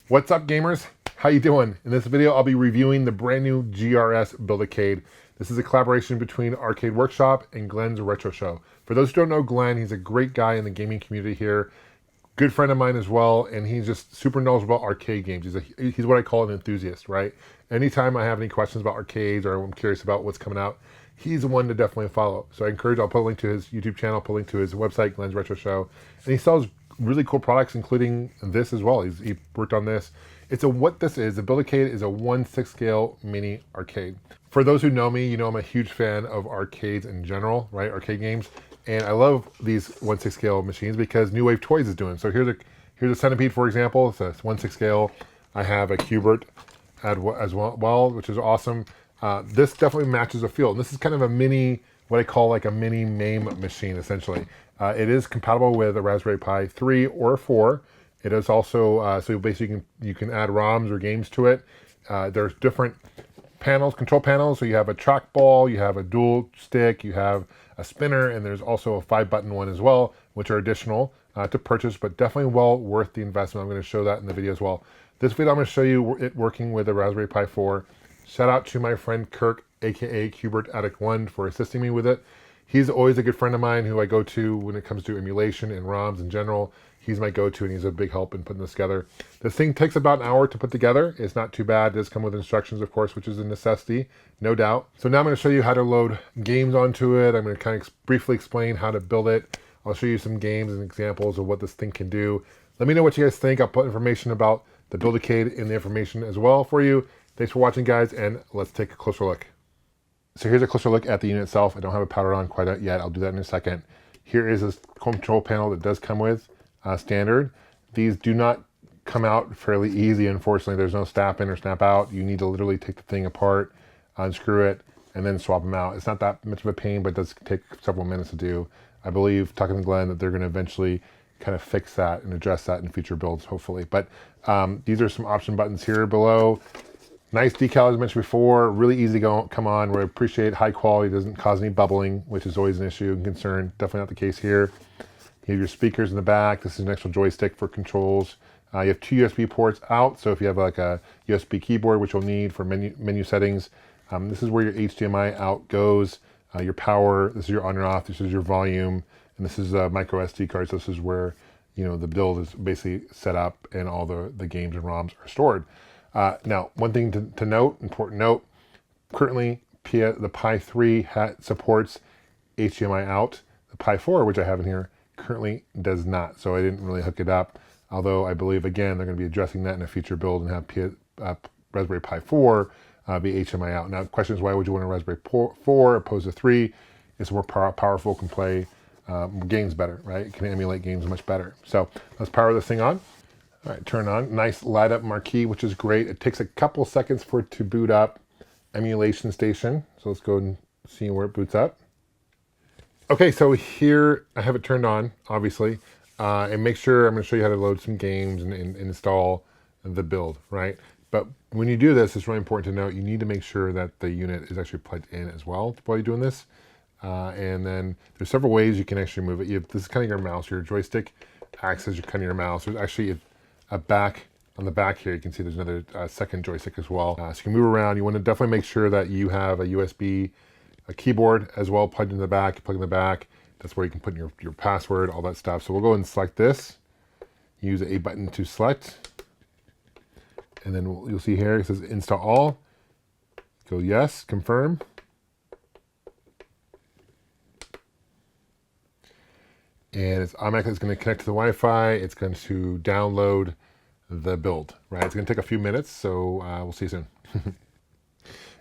What's up, gamers? How you doing? In this video, I'll be reviewing the brand new GRS Build-A-Cade. This is a collaboration between Arcade Workshop and Glenn's Retro Show. For those who don't know Glenn, he's a great guy in the gaming community here. Good friend of mine as well, and he's just super knowledgeable about arcade games. He's what I call an enthusiast, right? Anytime I have any questions about arcades or I'm curious about what's coming out, he's the one to definitely follow. So I encourage, I'll put a link to his YouTube channel, put a link to his website, Glenn's Retro Show. And he sells really cool products, including this as well. He worked on this. What this is, the Build-A-Cade is a 1/6 scale mini arcade. For those who know me, you know I'm a huge fan of arcades in general, right? Arcade games. And I love these 1/6 scale machines because New Wave Toys is doing. So here's a Centipede, for example. It's a 1/6 scale. I have a Cubert as well, which is awesome. This definitely matches the feel. And this is kind of a mini, what I call like a mini MAME machine, essentially. It is compatible with a Raspberry Pi 3 or 4. It is also, so basically you can add ROMs or games to it. There's different panels, control panels. So you have a trackball, you have a dual stick, you have a spinner, and there's also a 5-button one as well, which are additional to purchase, but definitely well worth the investment. I'm going to show that in the video as well. This video, I'm going to show you it working with a Raspberry Pi 4. Shout out to my friend Kirk, aka Cubert Addict 1, for assisting me with it. He's always a good friend of mine who I go to when it comes to emulation and ROMs in general. He's my go-to, and he's a big help in putting this together. This thing takes about an hour to put together. It's not too bad. It does come with instructions, of course, which is a necessity, no doubt. So now I'm going to show you how to load games onto it. I'm going to kind of briefly explain how to build it. I'll show you some games and examples of what this thing can do. Let me know what you guys think. I'll put information about the Build-A-Cade in the information as well for you. Thanks for watching, guys, and let's take a closer look. So here's a closer look at the unit itself. I don't have it powered on quite yet. I'll do that in a second. Here is a control panel that does come with standard. These do not come out fairly easy, unfortunately. There's no snap in or snap out. You need to literally take the thing apart, unscrew it, and then swap them out. It's not that much of a pain, but it does take several minutes to do. I believe, talking to Glenn, that they're going to eventually kind of fix that and address that in future builds, hopefully. But these are some option buttons here below. Nice decal, as I mentioned before, really easy to come on. We appreciate high quality, doesn't cause any bubbling, which is always an issue and concern. Definitely not the case here. You have your speakers in the back. This is an actual joystick for controls. You have 2 USB ports out, so if you have like a USB keyboard, which you'll need for menu settings, this is where your HDMI out goes. Your power, this is your on and off, this is your volume, and this is a micro SD card. So this is where, you know, the build is basically set up and all the games and ROMs are stored. Now, one thing to note, important note, currently the Pi 3 supports HDMI out. The Pi 4, which I have in here, currently does not. So I didn't really hook it up, although I believe, again, they're going to be addressing that in a future build and have Raspberry Pi 4 be HDMI out. Now, the question is, why would you want a Raspberry 4 opposed to 3? It's more powerful, can play games better, right? It can emulate games much better. So let's power this thing on. All right, turn on. Nice light up marquee, which is great. It takes a couple seconds for it to boot up emulation station. So let's go and see where it boots up. Okay, so here I have it turned on, obviously. And make sure, I'm going to show you how to load some games and install the build, right? But when you do this, it's really important to note, you need to make sure that the unit is actually plugged in as well while you're doing this. And then there's several ways you can actually move it. This is kind of your mouse. Your joystick acts as kind of your mouse. There's actually a back on the back here. You can see there's another second joystick as well. So you can move around. You want to definitely make sure that you have a USB keyboard as well plugged in the back. You plug in the back. That's where you can put in your password, all that stuff. So we'll go and select this. Use the A button to select. And then you'll see here, it says install all. Go yes, confirm. And it's automatically going to connect to the Wi-Fi. It's going to download the build, right? It's going to take a few minutes, so we'll see you soon.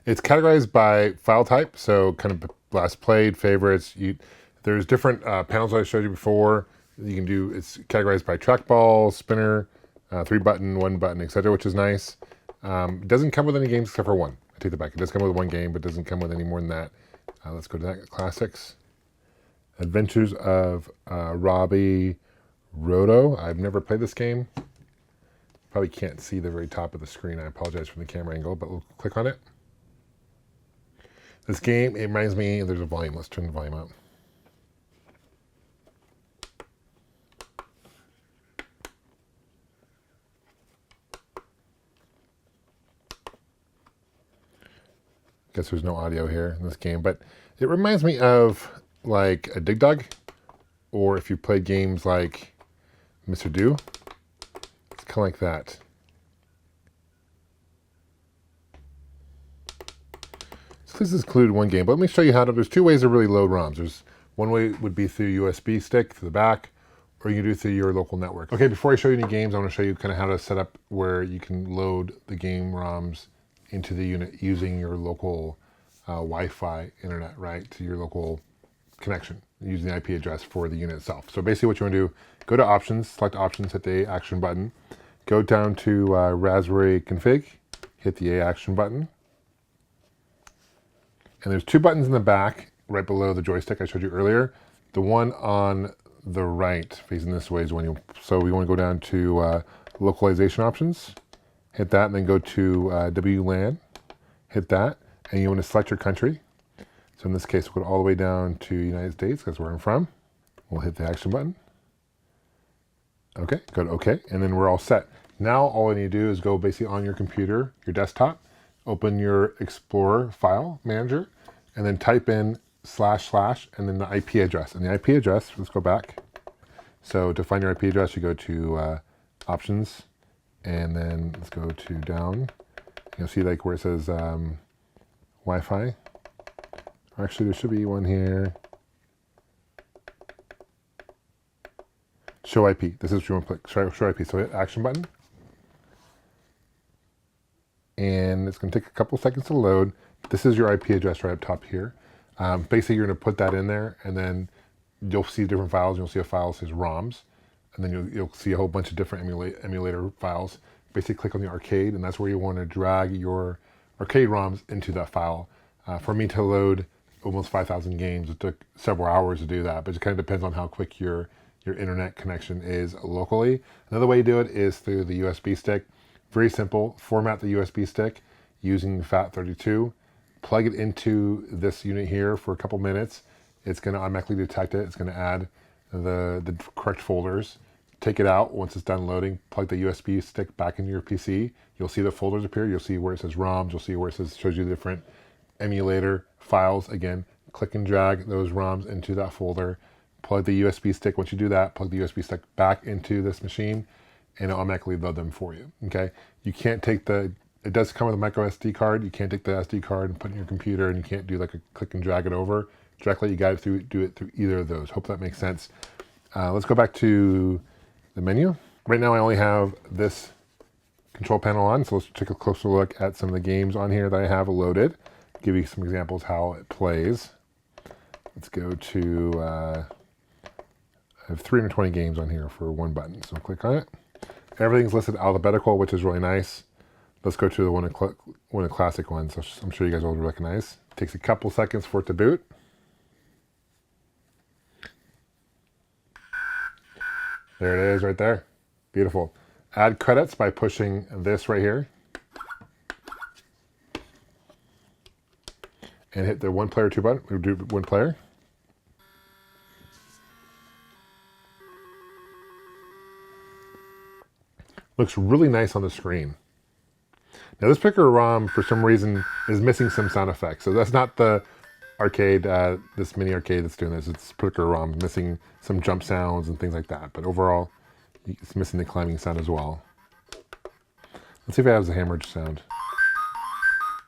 It's categorized by file type, so kind of last played, favorites. There's different panels that I showed you before. You can do, it's categorized by trackball, spinner, 3-button, 1-button, etc., which is nice. It doesn't come with any games except for one. I take that back. It does come with one game, but doesn't come with any more than that. Let's go to that. Classics. Adventures of Robbie Roto. I've never played this game. Probably can't see the very top of the screen. I apologize for the camera angle, but we'll click on it. This game, it reminds me, there's a volume. Let's turn the volume up. Guess there's no audio here in this game, but it reminds me of like a Dig Dug, or if you played games like Mr. Do, it's kind of like that. So this is included one game, but let me show you how to, there's two ways to really load ROMs. There's one way would be through USB stick to the back, or you can do it through your local network. Okay, before I show you any games, I want to show you kind of how to set up where you can load the game ROMs into the unit using your local Wi-Fi internet, right, to your local connection, using the IP address for the unit itself. So basically what you want to do, go to options, select options, hit the A action button, go down to Raspberry config, hit the A action button, and there's two buttons in the back right below the joystick I showed you earlier. The one on the right facing this way is when you, so we want to go down to localization options, hit that, and then go to WLAN, hit that, and you want to select your country. So in this case, we'll go all the way down to United States, that's where I'm from. We'll hit the action button. Okay, go to OK, and then we're all set. Now all I need to do is go basically on your computer, your desktop, open your Explorer file manager, and then type in / and then the IP address. And the IP address, let's go back. So to find your IP address, you go to options, and then let's go to down. You'll see like where it says Wi-Fi. Actually, there should be one here. Show IP. This is what you want to click. Show IP. So hit action button. And it's going to take a couple seconds to load. This is your IP address right up top here. Basically, you're going to put that in there, and then you'll see different files. You'll see a file that says ROMs, and then you'll see a whole bunch of different emulator files. Basically, click on the arcade, and that's where you want to drag your arcade ROMs into that file. For me to load almost 5,000 games, it took several hours to do that, but it kind of depends on how quick your internet connection is locally. Another way to do it is through the USB stick. Very simple. Format the USB stick using FAT32. Plug it into this unit here for a couple minutes. It's going to automatically detect it. It's going to add the correct folders. Take it out once it's done loading. Plug the USB stick back into your PC. You'll see the folders appear. You'll see where it says ROMs. You'll see where it says, shows you the different emulator files. Again, click and drag those ROMs into that folder. Plug the USB stick. Once you do that, plug the USB stick back into this machine, and it'll automatically load them for you. Okay, you can't take the, it does come with a micro SD card. You can't take the SD card and put it in your computer, and you can't do like a click and drag it over directly. You got to do it through either of those. Hope that makes sense. Let's go back to the menu. Right now I only have this control panel on, so let's take a closer look at some of the games on here that I have loaded. Give you some examples how it plays. Let's go to, I have 320 games on here for one button, so click on it. Everything's listed alphabetical, which is really nice. Let's go to the one of classic ones, so I'm sure you guys will recognize. It takes a couple seconds for it to boot. There it is right there. Beautiful. Add credits by pushing this right here. And hit the one player two button. We'll do one player. Looks really nice on the screen. Now this particular ROM, for some reason, is missing some sound effects. So that's not the arcade, this mini arcade that's doing this. It's particular ROM missing some jump sounds and things like that. But overall, it's missing the climbing sound as well. Let's see if it has a hammer sound.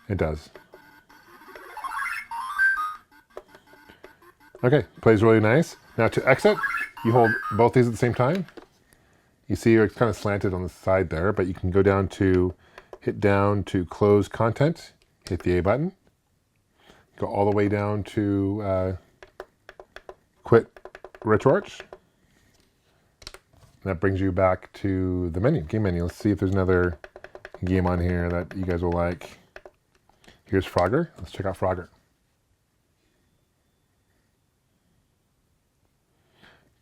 It does. Okay, plays really nice. Now to exit, you hold both these at the same time. You see it's kind of slanted on the side there, but you can go down to, hit down to close content, hit the A button, go all the way down to quit RetroArch. That brings you back to the menu, game menu. Let's see if there's another game on here that you guys will like. Here's Frogger. Let's check out Frogger.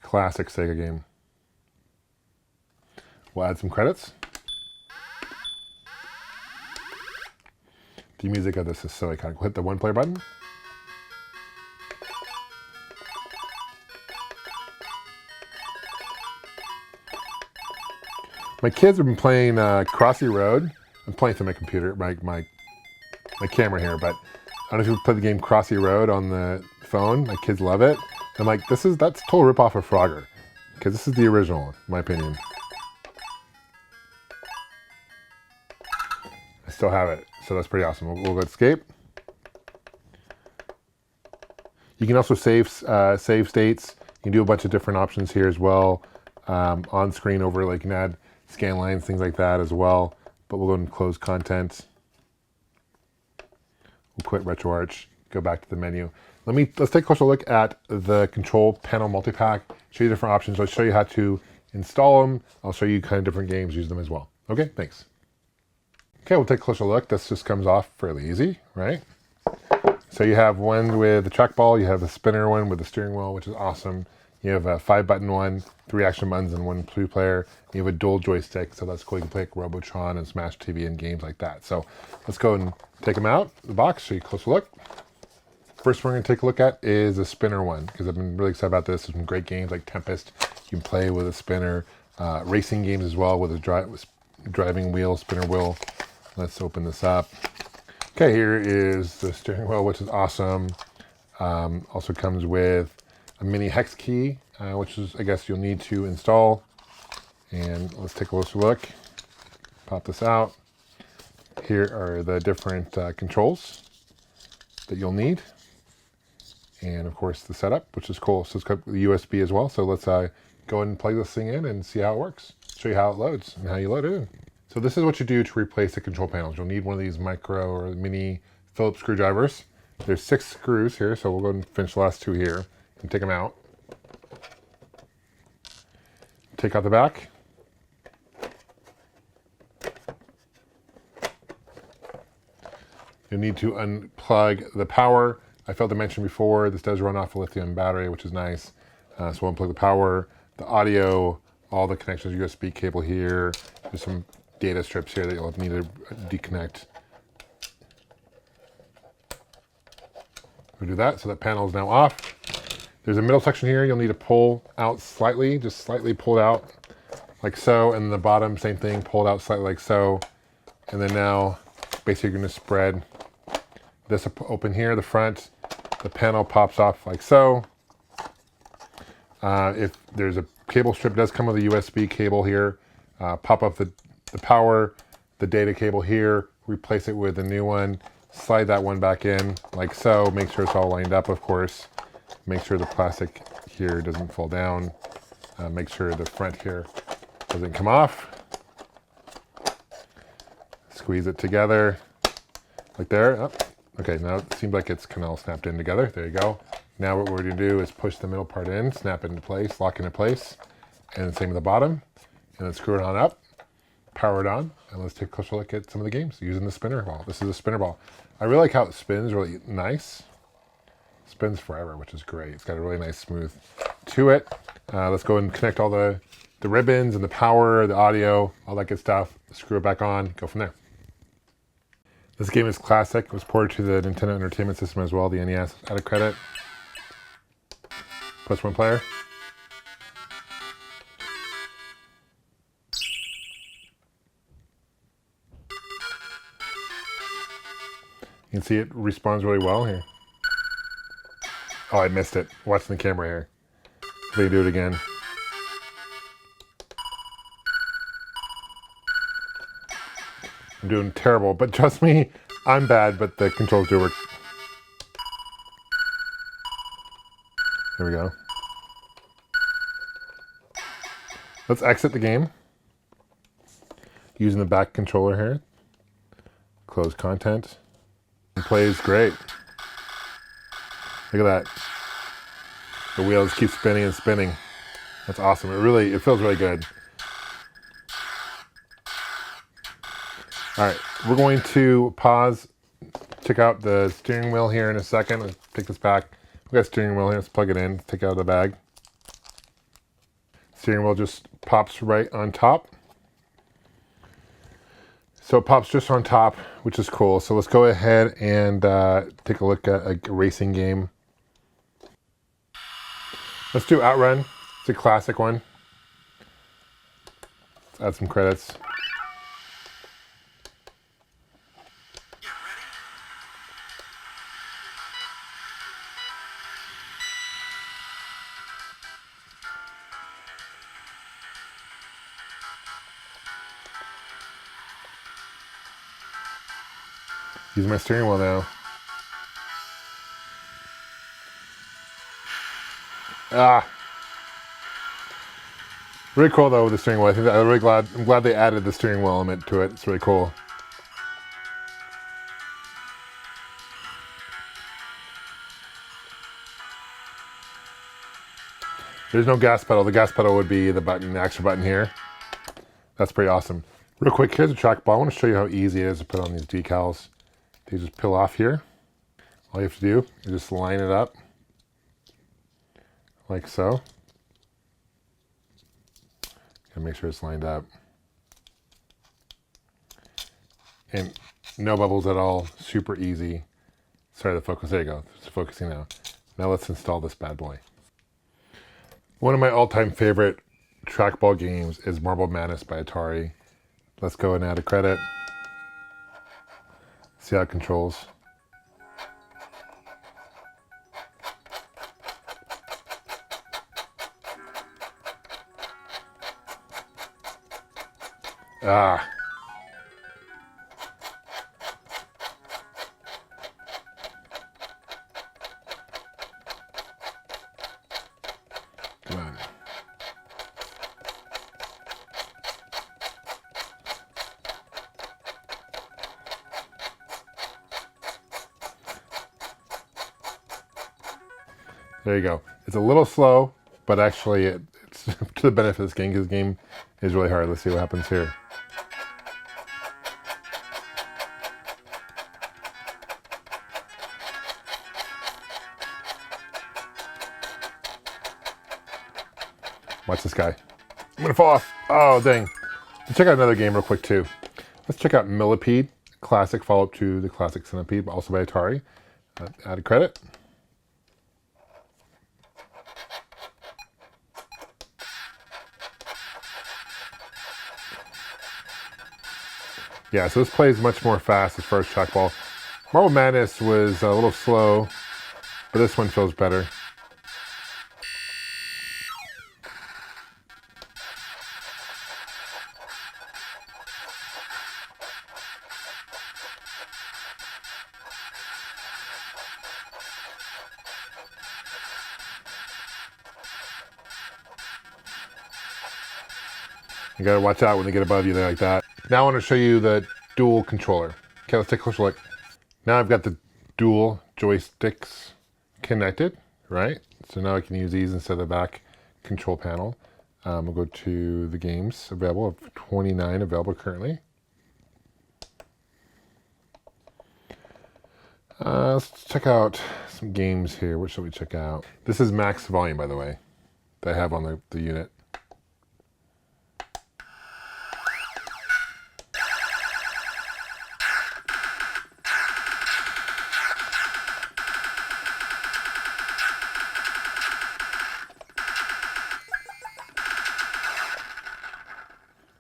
Classic Sega game. We'll add some credits. The music of this is so iconic. We'll hit the one player button. My kids have been playing Crossy Road. I'm playing through my computer, my camera here, but I don't know if you've played the game Crossy Road on the phone. My kids love it. I'm like, that's total ripoff of Frogger, because this is the original, in my opinion. I still have it, so that's pretty awesome. We'll go escape. You can also save states. You can do a bunch of different options here as well. On screen over, like you can add scan lines, things like that as well. But we'll go and close content. We'll quit RetroArch, go back to the menu. Let's take a closer look at the control panel multi-pack, show you different options. I'll show you how to install them. I'll show you kind of different games, use them as well. Okay, thanks. Okay, we'll take a closer look. This just comes off fairly easy, right? So you have one with the trackball, you have a spinner one with the steering wheel, which is awesome. You have a 5-button one, 3 action buttons, and 1 2-player. You have a dual joystick, so that's cool. You can play like Robotron and Smash TV and games like that. So let's go and take them out of the box, show you a closer look. First one we're going to take a look at is the spinner one, because I've been really excited about this. There's some great games like Tempest. You can play with a spinner. Racing games as well with a driving wheel, spinner wheel. Let's open this up. Okay, here is the steering wheel, which is awesome. Also comes with a mini hex key, which is, I guess, you'll need to install. And let's take a closer look. Pop this out. Here are the different controls that you'll need. And of course the setup, which is cool. So it's got the USB as well. So let's go and plug this thing in and see how it works. Show you how it loads and how you load it in. So this is what you do to replace the control panels. You'll need one of these micro or mini Phillips screwdrivers. There's 6 screws here, so we'll go and finish the last 2 here and take them out. Take out the back. You'll need to unplug the power. I failed to mention before, this does run off a lithium battery, which is nice. So we'll unplug the power, the audio, all the connections, USB cable here. There's some data strips here that you'll need to deconnect. We'll do that, so that panel is now off. There's a middle section here you'll need to pull out slightly, just slightly pull it out like so, and the bottom, same thing, pull it out slightly like so. And then now, basically you're gonna spread this open here, the front, the panel pops off like so. If there's a cable strip, it does come with a USB cable here. Pop up the power, the data cable here, replace it with a new one, slide that one back in like so, make sure it's all lined up, of course. Make sure the plastic here doesn't fall down. Make sure the front here doesn't come off. Squeeze it together like there. Oh, okay, now it seems like it's kind of all snapped in together. There you go. Now what we're going to do is push the middle part in, snap it into place, lock into place, and the same with the bottom. And then screw it on up, power it on, and let's take a closer look at some of the games using the spinner ball. This is a spinner ball. I really like how it spins, really nice. Spins forever, which is great. It's got a really nice smooth to it. Let's go and connect all the ribbons and the power, the audio, all that good stuff. Screw it back on, go from there. This game is classic. It was ported to the Nintendo Entertainment System as well, the NES. Added credit. +1 player. You can see it responds really well here. Oh, I missed it. Watching the camera here. Let me do it again. I'm doing terrible, but trust me, I'm bad, but the controls do work. There we go. Let's exit the game. Using the back controller here. Close content. It plays great. Look at that. The wheels keep spinning and spinning. That's awesome. It feels really good. All right, we're going to pause, check out the steering wheel here in a second. Let's take this back. We got a steering wheel here. Let's plug it in, take it out of the bag. Steering wheel just pops right on top. So it pops just on top, which is cool. So let's go ahead and take a look at a racing game. Let's do Outrun. It's a classic one. Let's add some credits. Using my steering wheel now. Ah. Really cool though with the steering wheel. I'm glad they added the steering wheel element to it. It's really cool. There's no gas pedal. The gas pedal would be the button, the extra button here. That's pretty awesome. Real quick, here's a trackball. I want to show you how easy it is to put on these decals. They just peel off here. All you have to do is just line it up like so. Gotta make sure it's lined up. And no bubbles at all. Super easy. Sorry, the focus. There you go. It's focusing now. Now let's install this bad boy. One of my all-time favorite trackball games is Marble Madness by Atari. Let's go and add a credit. See how it controls. Ah. Come on. There you go. It's a little slow, but actually it's to the benefit of this game because this game is really hard. Let's see what happens here. Watch this guy. I'm gonna fall off. Oh, dang. Let's check out another game real quick too. Let's check out Millipede Classic, follow-up to the classic Centipede, but also by Atari. Add a credit. Yeah, so this plays much more fast as far as trackball. Marble Madness was a little slow, but this one feels better. You gotta watch out when they get above you there like that. Now I want to show you the dual controller. Okay, let's take a closer look. Now I've got the dual joysticks connected, right? So now I can use these instead of the back control panel. We'll go to the games available, 29 available currently. Let's check out some games here. What should we check out? This is max volume, by the way, that I have on the unit.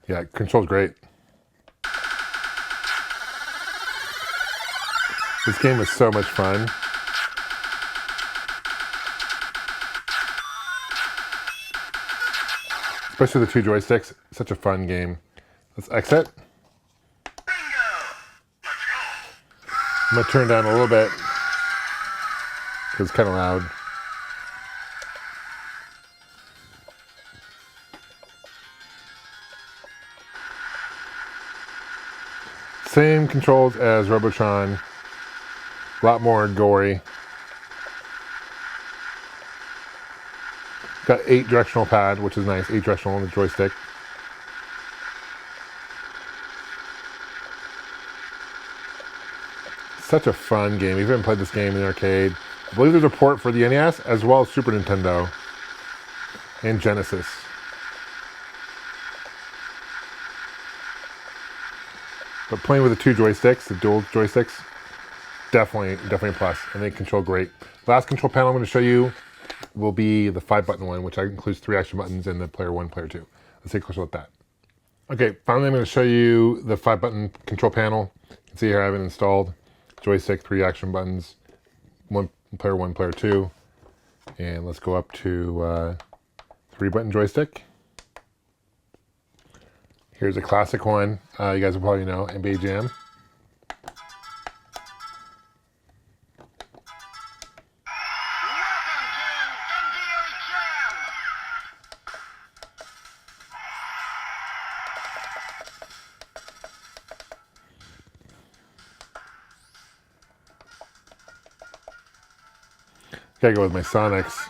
Yeah, it controls great. This game was so much fun. Especially the two joysticks. Such a fun game. Let's exit. I'm going to turn down a little bit because it's kind of loud. Same controls as Robotron, a lot more gory. Got 8 directional pad, which is nice, 8 directional on the joystick. Such a fun game. If you haven't played this game in the arcade, I believe there's a port for the NES as well as Super Nintendo and Genesis. But playing with the two joysticks, the dual joysticks, definitely a plus, and they control great. Last control panel I'm going to show you will be the 5-button one, which includes 3 action buttons and the player 1, player 2. Let's take a closer look at that. Okay, finally I'm going to show you the 5-button control panel. You can see here I have it installed. Joystick, 3 action buttons, player 1, player 2. And let's go up to 3-button joystick. Here's a classic one. You guys will probably know, NBA Jam. Gotta go with my Sonics.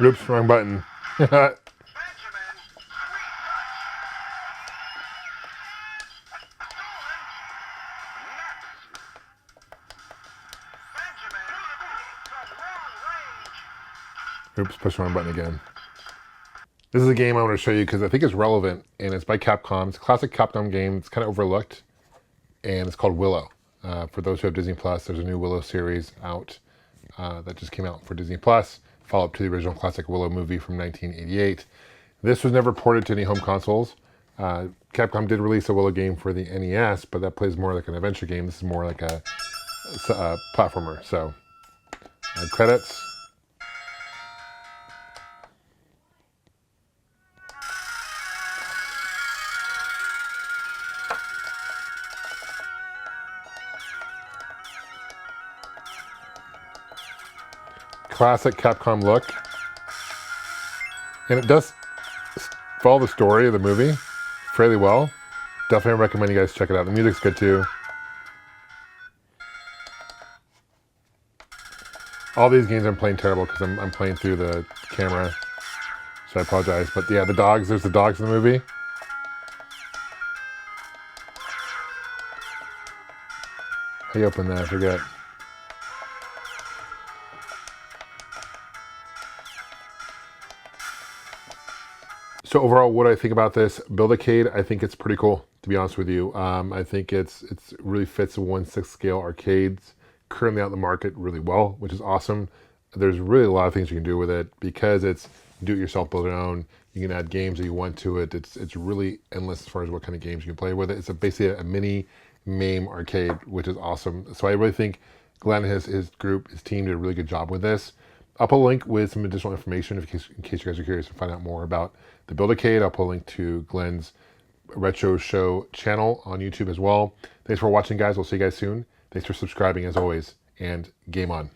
Oops, wrong button. Oops, push the wrong button again. This is a game I want to show you because I think it's relevant, and it's by Capcom. It's a classic Capcom game. It's kind of overlooked, and it's called Willow. For those who have Disney Plus, there's a new Willow series out that just came out for Disney Plus. Follow-up to the original classic Willow movie from 1988. This was never ported to any home consoles. Capcom did release a Willow game for the NES, but that plays more like an adventure game. This is more like a platformer. So, credits. Classic Capcom look. And it does follow the story of the movie fairly well. Definitely recommend you guys check it out. The music's good too. All these games I'm playing terrible because I'm playing through the camera. So I apologize. But yeah, the dogs, there's the dogs in the movie. How you open that? I forget. So overall, what do I think about this Build-A-Cade? I think it's pretty cool, to be honest with you. I think it's really fits the 1/6 scale arcades currently out in the market really well, which is awesome. There's really a lot of things you can do with it because it's do-it-yourself, build your own. You can add games that you want to it. It's really endless as far as what kind of games you can play with it. It's basically a mini MAME arcade, which is awesome. So I really think Glenn and his group, his team did a really good job with this. I'll put a link with some additional information in case you guys are curious to find out more about the Build-A-Cade. I'll put a link to Glenn's Retro Show channel on YouTube as well. Thanks for watching, guys. We'll see you guys soon. Thanks for subscribing as always, and game on.